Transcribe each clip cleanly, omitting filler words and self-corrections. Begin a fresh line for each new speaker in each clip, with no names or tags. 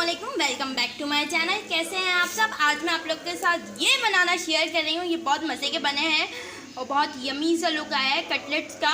अस्सलामुअलैकुम, welcome back to my channel. कैसे हैं आप सब। आज मैं आप लोग के साथ ये बनाना शेयर कर रही हूँ। ये बहुत मज़े के बने हैं और बहुत यमी सा लुक आया है कटलेट्स का।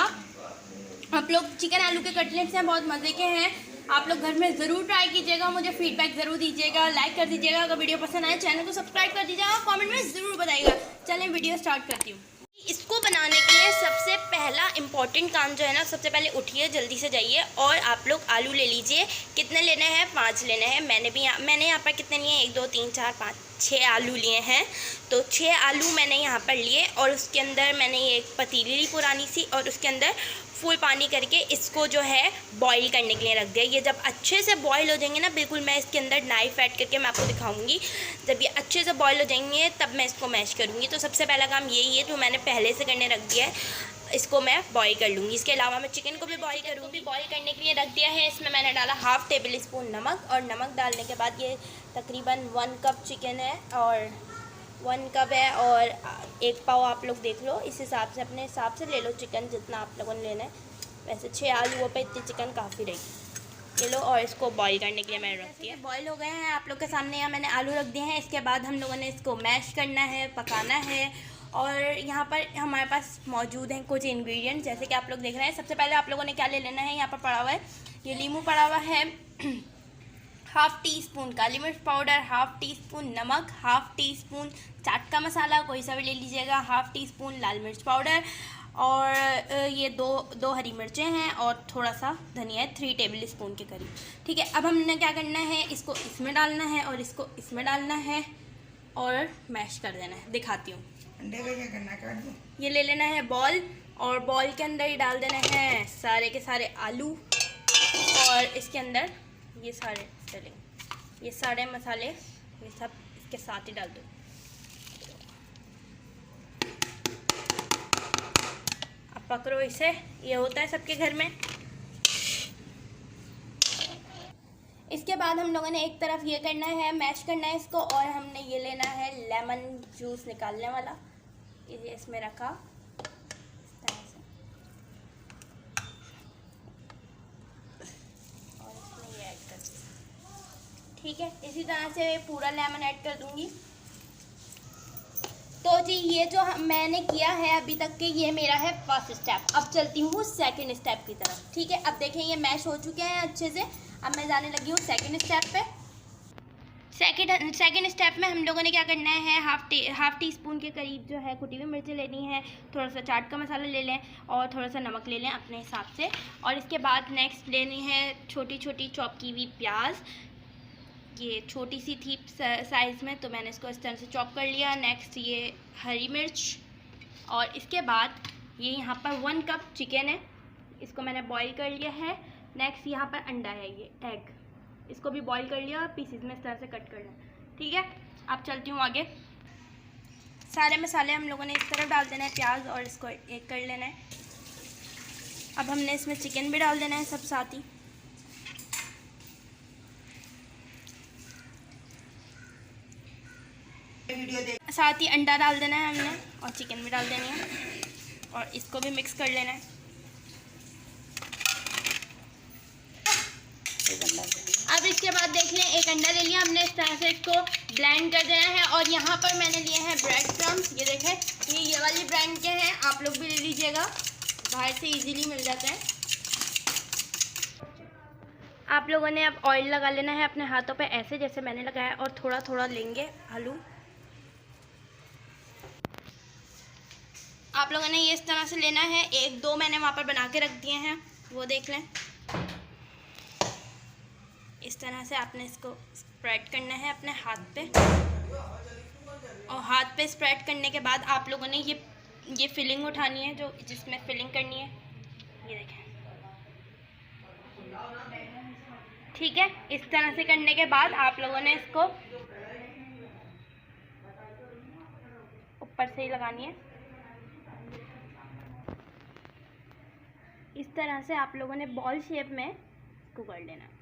आप लोग चिकन आलू के कटलेट्स हैं, बहुत मज़े के हैं। आप लोग घर में ज़रूर ट्राई कीजिएगा, मुझे फीडबैक ज़रूर दीजिएगा, लाइक कर दीजिएगा। अगर वीडियो पसंद आए चैनल को सब्सक्राइब कर दीजिएगा और कमेंट में ज़रूर बताइएगा। चलें वीडियो स्टार्ट करती हूँ। इसको बनाने के लिए सबसे पहला इम्पॉर्टेंट काम जो है ना, सबसे पहले उठिए, जल्दी से जाइए और आप लोग आलू ले लीजिए। कितने लेने हैं? 5 लेने हैं। मैंने यहाँ पर कितने लिए? 1 2 3 4 5 6 आलू लिए हैं। तो 6 आलू मैंने यहाँ पर लिए और उसके अंदर मैंने ये एक पतीली ली पुरानी सी और उसके अंदर फुल पानी करके इसको जो है बॉईल करने के लिए रख दिया। ये जब अच्छे से बॉईल हो जाएंगे ना, बिल्कुल मैं इसके अंदर नाइफ ऐड करके मैं आपको दिखाऊंगी। जब ये अच्छे से बॉईल हो जाएंगे तब मैं इसको मैश करूँगी। तो सबसे पहला काम यही है जो मैंने पहले से करने रख दिया है, इसको मैं बॉईल कर लूँगी। इसके अलावा मैं चिकन को भी बॉईल करूँगी। बॉईल करने के लिए रख दिया है। इसमें मैंने डाला ½ टेबल स्पून नमक और नमक डालने के बाद ये तकरीबन 1 कप चिकन है और 1 कप है और 1 पाव आप लोग देख लो, इस हिसाब से अपने हिसाब से ले लो चिकन जितना आप लोगों ने लेना है। वैसे 6 आलूओं पे इतनी चिकन काफ़ी रहेगी। ये लो और इसको बॉईल करने के लिए मैंने रख दिया। बॉईल हो गए हैं आप लोग के सामने, यहाँ मैंने आलू रख दिए हैं। इसके बाद हम लोगों ने इसको मैश करना है, पकाना है। और यहाँ पर हमारे पास मौजूद हैं कुछ इंग्रेडिएंट्स, जैसे कि आप लोग देख रहे हैं। सबसे पहले आप लोगों ने क्या ले लेना है, यहाँ पर पड़ा हुआ है ये नींबू पड़ा हुआ है, ½ टीस्पून काली मिर्च पाउडर, ½ टीस्पून नमक, ½ टीस्पून चाट का मसाला कोई सा भी ले लीजिएगा, ½ टीस्पून लाल मिर्च पाउडर और ये दो हरी मिर्चें हैं और थोड़ा सा धनिया है, 3 टेबल स्पून के करीब। ठीक है, अब हमने क्या करना है, इसको इसमें डालना है और इसको इसमें डालना है और मैश कर देना है। दिखाती हूँ।
अंडे का क्या करना है, काट दो।
ये ले लेना है बॉल और बॉल के अंदर ही डाल देना है सारे के सारे आलू और इसके अंदर ये सारे डलेंगे, ये सारे मसाले ये सब इसके साथ ही डाल दो। अब पकड़ो इसे, ये होता है सबके घर में। इसके बाद हम लोगों ने एक तरफ ये करना है, मैश करना है इसको, और हमने ये लेना है लेमन जूस निकालने वाला, ये इसमें रखा इस तरह से और इसमें ये ऐड कर दिया। ठीक है, इसी तरह से पूरा लेमन ऐड कर दूंगी। तो जी ये जो मैंने किया है अभी तक के, ये मेरा है फर्स्ट स्टेप। अब चलती हूँ सेकंड स्टेप की तरफ। ठीक है, अब देखें ये मैश हो चुके हैं अच्छे से। अब मैं जाने लगी हूँ सेकंड स्टेप पे। सेकंड स्टेप में हम लोगों ने क्या करना है, हाफ टी स्पून के करीब जो है कुटी हुई मिर्ची लेनी है, थोड़ा सा चाट का मसाला ले लें और थोड़ा सा नमक ले लें अपने हिसाब से। और इसके बाद नेक्स्ट लेनी है छोटी छोटी चॉप की हुई प्याज। ये छोटी सी थी साइज़ में, तो मैंने इसको इस तरह से चॉप कर लिया। नेक्स्ट ये हरी मिर्च और इसके बाद ये यहाँ पर 1 कप चिकन है, इसको मैंने बॉईल कर लिया है। नेक्स्ट यहाँ पर अंडा है, ये एग, इसको भी बॉईल कर लिया और पीसेस में इस तरह से कट कर लिया। ठीक है, अब चलती हूँ आगे। सारे मसाले हम लोगों ने इस तरफ डाल देना है, प्याज और इसको एक कर लेना है। अब हमने इसमें चिकन भी डाल देना है सब साथ ही। साथ ही अंडा डाल देना है हमने और चिकन भी डाल देनी है और इसको भी मिक्स कर लेना है। अब इसके बाद देख लें, एक अंडा ले लिया हमने, इस तरह से इसको ब्लेंड कर देना है। और यहाँ पर मैंने लिए हैं ब्रेड क्रम्स, ये देखें, ये वाली ब्रांड के हैं, आप लोग भी ले लीजिएगा, बाहर से इजीली मिल जाते हैं। आप लोगों ने अब ऑयल लगा लेना है अपने हाथों पे ऐसे जैसे मैंने लगाया और थोड़ा थोड़ा लेंगे आलू। आप लोगों ने ये इस तरह से लेना है। 1 2 मैंने वहाँ पर बना के रख दिए हैं, वो देख लें। इस तरह से आपने इसको स्प्रेड करना है अपने हाथ पे और हाथ पे स्प्रेड करने के बाद आप लोगों ने ये फिलिंग उठानी है, जो जिसमें फिलिंग करनी है, ये देखें। ठीक है, इस तरह से करने के बाद आप लोगों ने इसको ऊपर से ही लगानी है। इस तरह से आप लोगों ने बॉल शेप में इसको कर लेना है।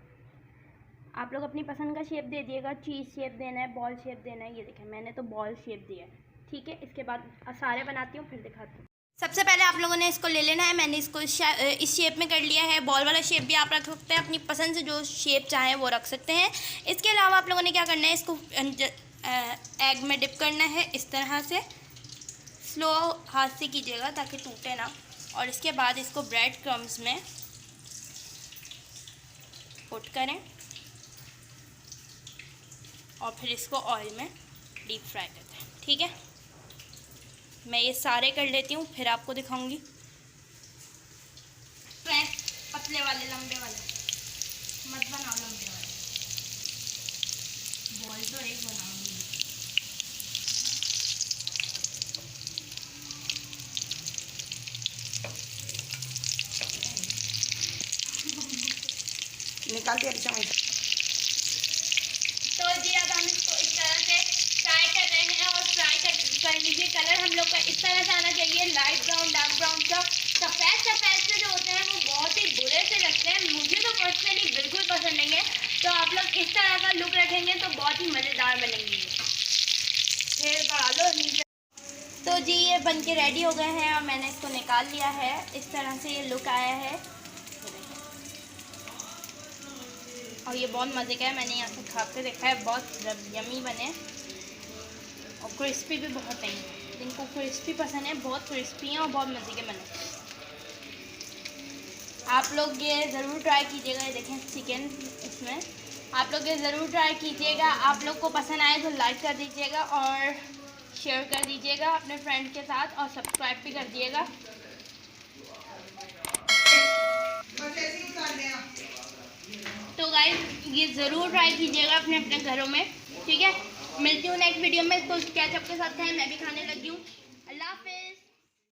आप लोग अपनी पसंद का शेप दे दिएगा, चीज़ शेप देना है, बॉल शेप देना है। ये देखें, मैंने तो बॉल शेप दिया है। ठीक है, इसके बाद सारे बनाती हूँ फिर दिखाती हूँ। सबसे पहले आप लोगों ने इसको ले लेना है। मैंने इसको इस शेप में कर लिया है। बॉल वाला शेप भी आप रख सकते हैं, अपनी पसंद से जो शेप चाहें वो रख सकते हैं। इसके अलावा आप लोगों ने क्या करना है, इसको एग में डिप करना है इस तरह से। स्लो हाथ से कीजिएगा ताकि टूटे ना। और इसके बाद इसको ब्रेड क्रम्स में कोट करें और फिर इसको ऑयल में डीप फ्राई करते हैं। ठीक है, मैं ये सारे कर लेती हूँ, फिर आपको दिखाऊंगी। पतले वाले, लंबे वाले मत बनाओ, लंबे वाले बॉल तो एक बनाऊंगी।
निकाल दिया रिचा।
तो जी अब हम इसको इस तरह से फ्राई कर रहे हैं और फ्राई कर लीजिए। कलर हम लोग का इस तरह से आना चाहिए, लाइट ब्राउन, डार्क ब्राउन सा। सफ़ेद से जो होते हैं वो बहुत ही बुरे से लगते हैं, मुझे तो पर्सनली बिल्कुल पसंद नहीं है। तो आप लोग इस तरह का लुक रखेंगे तो बहुत ही मज़ेदार बनेंगे। फिर बढ़ा लो नीचे। तो जी ये बन के रेडी हो गए हैं और मैंने इसको निकाल लिया है। इस तरह से ये लुक आया है और ये बहुत मज़े का है। मैंने यहाँ से खा के देखा है, बहुत यमी बने और क्रिस्पी भी बहुत है। जिनको क्रिस्पी पसंद है, बहुत क्रिस्पी हैं और बहुत मज़े के बने। आप लोग ये ज़रूर ट्राई कीजिएगा। ये देखें चिकन इसमें, आप लोग ये ज़रूर ट्राई कीजिएगा। आप लोग को पसंद आए तो लाइक कर दीजिएगा और शेयर कर दीजिएगा अपने फ्रेंड के साथ और सब्सक्राइब भी कर दिएगा। तो गाइस ये ज़रूर ट्राई कीजिएगा अपने अपने घरों में। ठीक है, मिलती हूँ नेक्स्ट वीडियो में। तो केचप के साथ खाएं, मैं भी खाने लगी हूँ।